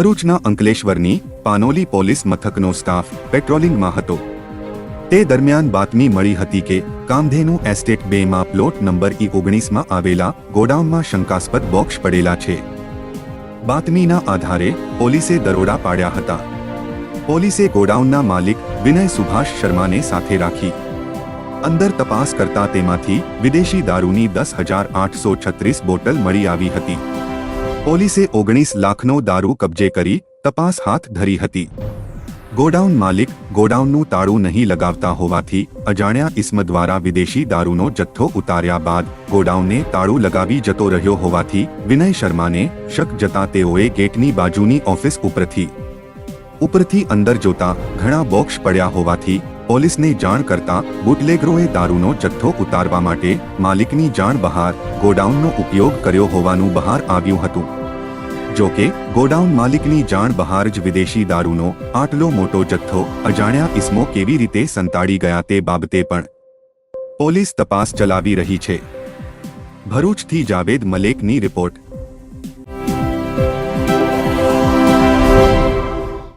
ભરૂચના અંકલેશ્વરની Panoli police મથકનો staff પેટ્રોલિંગમાં હતો। તે દરમિયાન બાતમી મળી હતી કે કામધેનુ એસ્ટેટ 2 માં પ્લોટ નંબર E19 માં આવેલા ગોડાઉનમાં શંકાસ્પદ બોક્સ પડેલા છે। બાતમીના આધારે પોલીસે દરોડા પાડ્યા હતા। પોલીસે ગોડાઉનના માલિક વિનય સુભાષ શર્માને સાથે રાખી અંદર તપાસ કરતા તેમાંથી વિદેશી દારૂની 10,836 બોટલ મળી આવી હતી। પોલીસે 19 લાખનો દારૂ કબજે કરી તપાસ હાથ ધરી હતી। ગોડાઉન માલિક ગોડાઉનનું તાળું નહીં લગાવતા હોવાથી અજાણ્યા ઇસમ દ્વારા વિદેશી દારૂનો જથ્થો ઉતાર્યા બાદ ગોડાઉનને તાળું લગાવી જતો રહ્યો હોવાથી વિનય શર્માને શક જતા તેઓએ ગેટની બાજુની ઓફિસ ઉપરથી અંદર જોતા ઘણા બોક્સ પડ્યા હોવાથી પોલીસને જાણ કરતા બુટલેગરોએ દારૂનો જથ્થો ઉતારવા માટે માલિકની જાણ બહાર ગોડાઉનનો ઉપયોગ કર્યો હોવાનું બહાર આવ્યું હતું। જો કે ગોડાઉન માલિકની જાણ બહાર જ વિદેશી દારૂનો આટલો મોટો જથ્થો અજાણ્યા ઇસમો કેવી રીતે સંતાડી ગયા તે બાબતે પણ પોલીસ તપાસ ચલાવી રહી છે। ભરૂચથી જાવેદ મલેકની રિપોર્ટ।